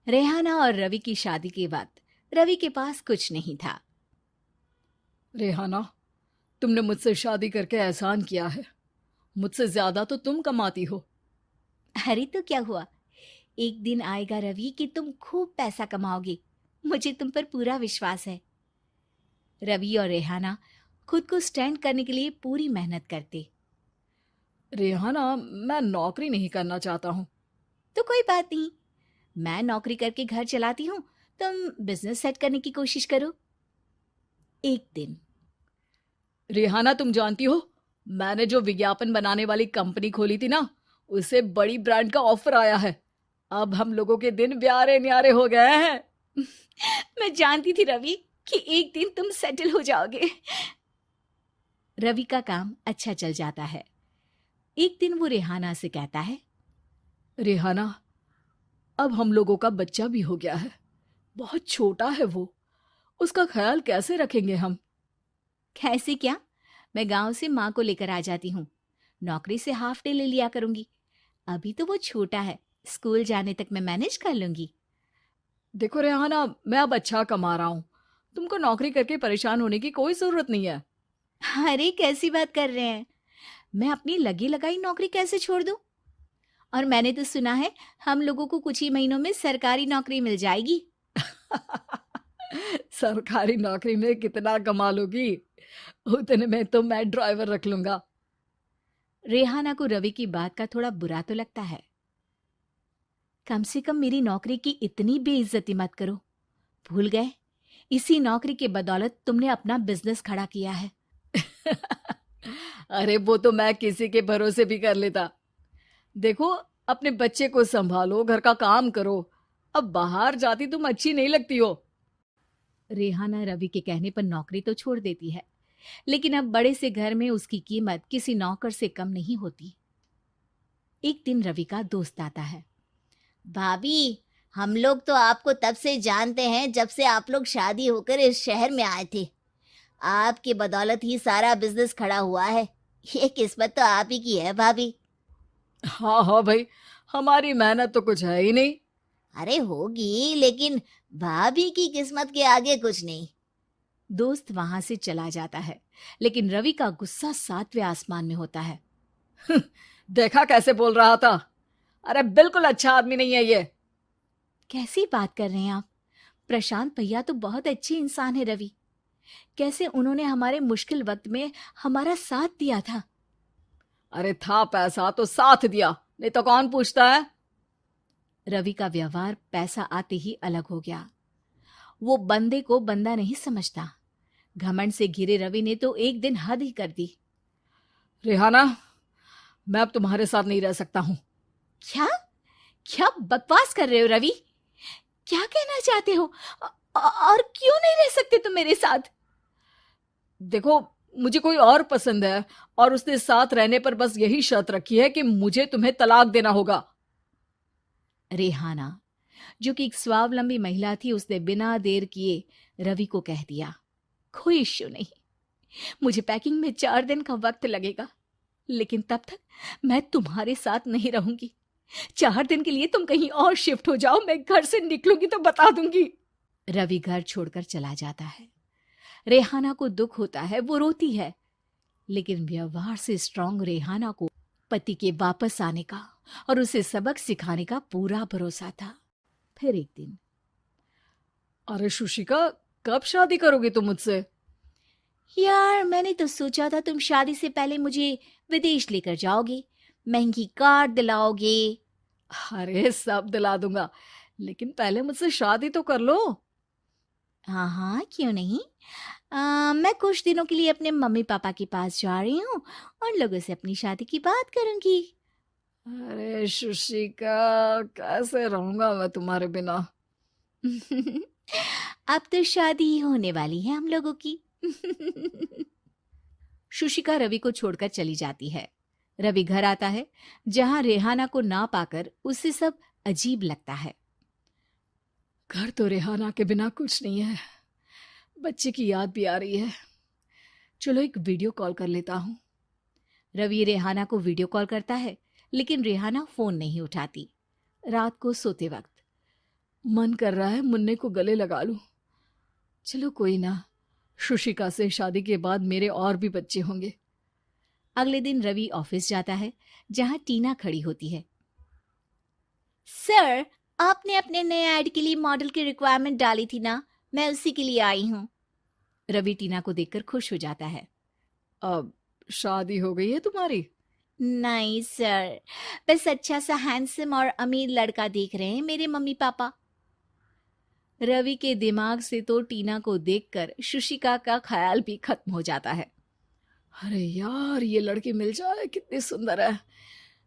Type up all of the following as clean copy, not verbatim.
रेहाना और रवि की शादी के बाद रवि के पास कुछ नहीं था। रेहाना, तुमने मुझसे शादी करके एहसान किया है। मुझसे ज्यादा तो तुम कमाती हो। अरे तो क्या हुआ, एक दिन आएगा रवि कि तुम खूब पैसा कमाओगे। मुझे तुम पर पूरा विश्वास है। रवि और रेहाना खुद को स्टैंड करने के लिए पूरी मेहनत करते। रेहाना, मैं नौकरी नहीं करना चाहता हूँ। तो कोई बात नहीं, मैं नौकरी करके घर चलाती हूँ, तुम बिजनेस सेट करने की कोशिश करो। एक दिन रेहाना, तुम जानती हो, मैंने जो विज्ञापन बनाने वाली कंपनी खोली थी ना, उसे बड़ी ब्रांड का ऑफर आया है। अब हम लोगों के दिन ब्यारे न्यारे हो गए हैं। मैं जानती थी रवि कि एक दिन तुम सेटल हो जाओगे। रवि का काम अच्छा चल जाता है। एक दिन वो रेहाना से कहता है, रेहाना, अब हम लोगों का बच्चा भी हो गया है। बहुत छोटा है वो। उसका ख्याल कैसे रखेंगे हम? कैसे क्या, मैं गांव से माँ को लेकर आ जाती हूँ। नौकरी से हाफ डे ले लिया करूंगी। अभी तो वो छोटा है, स्कूल जाने तक मैं मैनेज कर लूंगी। देखो रेहाना, मैं अब अच्छा कमा रहा हूँ। तुमको नौकरी करके परेशान होने की कोई जरूरत नहीं है। अरे कैसी बात कर रहे हैं, मैं अपनी लगी लगाई नौकरी कैसे छोड़ दूं? और मैंने तो सुना है हम लोगों को कुछ ही महीनों में सरकारी नौकरी मिल जाएगी। सरकारी नौकरी में कितना कमा लोगी? उतने में तो मैं ड्राइवर रख लूंगा। रेहाना को रवि की बात का थोड़ा बुरा तो लगता है। कम से कम मेरी नौकरी की इतनी बेइज्जती मत करो। भूल गए, इसी नौकरी के बदौलत तुमने अपना बिजनेस खड़ा किया है। अरे वो तो मैं किसी के भरोसे भी कर लेता। देखो, अपने बच्चे को संभालो, घर का काम करो। अब बाहर जाती तुम अच्छी नहीं लगती हो। रेहाना रवि के कहने पर नौकरी तो छोड़ देती है, लेकिन अब बड़े से घर में उसकी कीमत किसी नौकर से कम नहीं होती। एक दिन रवि का दोस्त आता है। भाभी, हम लोग तो आपको तब से जानते हैं जब से आप लोग शादी होकर इस शहर में आए थे। आपकी बदौलत ही सारा बिजनेस खड़ा हुआ है। ये किस्मत तो आप ही की है भाभी। हाँ हाँ भाई, हमारी मेहनत तो कुछ है ही नहीं। अरे होगी, लेकिन भाभी की किस्मत के आगे कुछ नहीं। दोस्त वहां से चला जाता है, लेकिन रवि का गुस्सा सातवें आसमान में होता है। देखा कैसे बोल रहा था? अरे बिल्कुल अच्छा आदमी नहीं है ये। कैसी बात कर रहे हैं आप? प्रशांत भैया तो बहुत अच्छे इंसान है रवि। कैसे उन्होंने हमारे मुश्किल वक्त में हमारा साथ दिया था। अरे था पैसा तो साथ दिया, नहीं तो कौन पूछता है? रवि का व्यवहार पैसा आते ही अलग हो गया। वो बंदे को बंदा नहीं समझता। घमंड से घिरे रवि ने तो एक दिन हद ही कर दी। रेहाना, मैं अब तुम्हारे साथ नहीं रह सकता हूँ। क्या क्या बकवास कर रहे हो रवि? क्या कहना चाहते हो? और क्यों नहीं रह सकते तुम मेरे साथ? देखो, मुझे कोई और पसंद है, और उसने साथ रहने पर बस यही शर्त रखी है कि मुझे तुम्हें तलाक देना होगा। रेहाना, जो कि एक स्वावलंबी महिला थी, उसने बिना देर किए रवि को कह दिया, कोई इश्यू नहीं, मुझे पैकिंग में 4 दिन का वक्त लगेगा, लेकिन तब तक मैं तुम्हारे साथ नहीं रहूंगी। 4 दिन के लिए तुम कहीं और शिफ्ट हो जाओ, मैं घर से निकलूंगी तो बता दूंगी। रवि घर छोड़कर चला जाता है। रेहाना को दुख होता है, वो रोती है, लेकिन व्यवहार से स्ट्रांग रेहाना को पति के वापस आने का और उसे सबक सिखाने का पूरा भरोसा था। फिर एक दिन, अरे शुशिका, कब शादी करोगी तुम मुझसे? यार मैंने तो सोचा था तुम शादी से पहले मुझे विदेश लेकर जाओगे, महंगी कार दिलाओगे। अरे सब दिला दूंगा, लेकिन पहले मुझसे शादी तो कर लो। हाँ हाँ, क्यों नहीं। मैं कुछ दिनों के लिए अपने मम्मी पापा के पास जा रही हूँ और लोगों से अपनी शादी की बात करूंगी। अरे शुशिका, कैसे रहूंगा मैं तुम्हारे बिना? अब तो शादी ही होने वाली है हम लोगों की। शुशिका रवि को छोड़कर चली जाती है। रवि घर आता है, जहां रेहाना को ना पाकर उसे सब अजीब लगता है। घर तो रेहाना के बिना कुछ नहीं है। बच्चे की याद भी आ रही है। चलो एक वीडियो कॉल कर लेता हूँ। रवि रेहाना को वीडियो कॉल करता है, लेकिन रेहाना फोन नहीं उठाती। रात को सोते वक्त मन कर रहा है मुन्ने को गले लगा लूं। चलो कोई ना, शुशिका से शादी के बाद मेरे और भी बच्चे होंगे। अगले दिन रवि ऑफिस जाता है, जहां टीना खड़ी होती है। सर, आपने अपने नए ऐड के लिए मॉडल की रिक्वायरमेंट डाली थी ना, मैं उसी के लिए आई हूँ। रवि टीना को देखकर खुश हो जाता है। अब शादी हो गई है तुम्हारी? नहीं सर, बस अच्छा सा हैंडसम और अमीर लड़का देख रहे हैं मेरे मम्मी पापा। रवि के दिमाग से तो टीना को देखकर शुशिका का ख्याल भी खत्म हो जाता है। अरे यार, ये लड़की मिल जाए कितनी सुंदर है।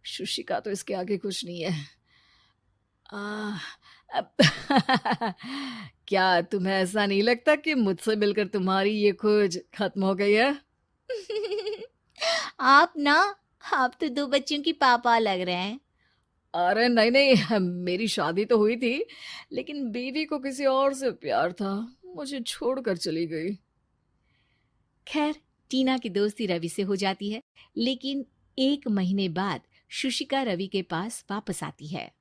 शुशिका तो इसके आगे कुछ नहीं है। आ, अब क्या तुम्हें ऐसा नहीं लगता कि मुझसे मिलकर तुम्हारी ये खोज खत्म हो गई है? आप ना, आप तो 2 बच्चों की पापा लग रहे हैं। अरे नहीं नहीं, मेरी शादी तो हुई थी, लेकिन बीवी को किसी और से प्यार था, मुझे छोड़कर चली गई। खैर, टीना की दोस्ती रवि से हो जाती है, लेकिन 1 महीने बाद शुशिका रवि के पास वापस आती है।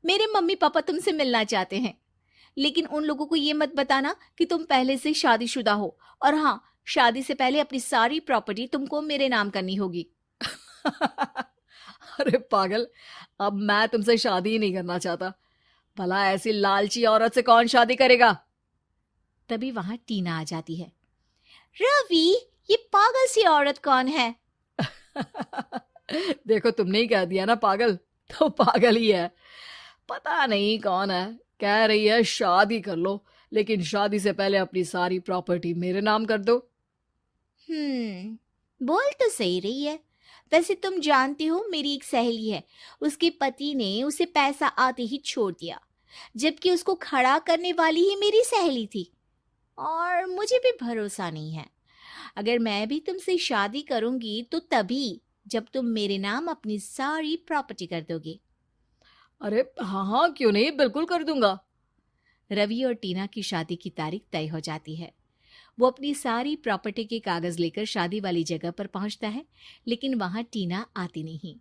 मेरे मम्मी पापा तुमसे मिलना चाहते हैं, लेकिन उन लोगों को ये मत बताना कि तुम पहले से शादीशुदा हो, और हाँ, शादी से पहले अपनी सारी प्रॉपर्टी तुमको मेरे नाम करनी होगी। अरे पागल, अब मैं तुमसे शादी ही नहीं करना चाहता। भला ऐसी लालची औरत से कौन शादी करेगा? तभी वहां टीना आ जाती है। रवि, ये पागल सी औरत कौन है? देखो, तुमने ही कह दिया ना पागल, तो पागल ही है। पता नहीं कौन है, कह रही है शादी कर लो, लेकिन शादी से पहले अपनी सारी प्रॉपर्टी मेरे नाम कर दो। बोल तो सही रही है। वैसे तुम जानती हो, मेरी एक सहेली है, उसके पति ने उसे पैसा आते ही छोड़ दिया, जबकि उसको खड़ा करने वाली ही मेरी सहेली थी। और मुझे भी भरोसा नहीं है। अगर मैं भी तुमसे शादी करूंगी तो तभी, जब तुम मेरे नाम अपनी सारी प्रॉपर्टी कर दोगे। अरे हाँ हाँ, क्यों नहीं, बिल्कुल कर दूंगा। रवि और टीना की शादी की तारीख तय हो जाती है। वो अपनी सारी प्रॉपर्टी के कागज लेकर शादी वाली जगह पर पहुंचता है, लेकिन वहां टीना आती नहीं।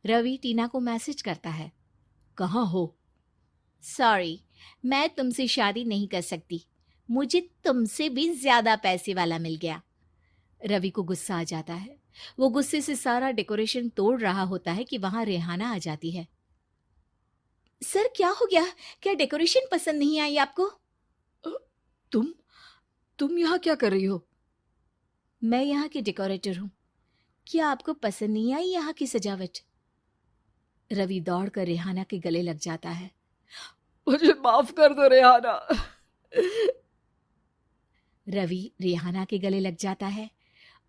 रवि टीना को मैसेज करता है। कहाँ हो? सॉरी, मैं तुमसे शादी नहीं कर सकती, मुझे तुमसे भी ज्यादा पैसे वाला मिल गया। रवि को गुस्सा आ जाता है। वो गुस्से से सारा डेकोरेशन तोड़ रहा होता है कि वहां रेहाना आ जाती है। सर, क्या हो गया? क्या डेकोरेशन पसंद नहीं आई आपको? अ, तुम यहाँ क्या कर रही हो? मैं यहाँ की डेकोरेटर हूँ। क्या आपको पसंद नहीं आई यहाँ की सजावट? रवि दौड़कर रेहाना के गले लग जाता है। मुझे माफ कर दो रेहाना। रवि रेहाना के गले लग जाता है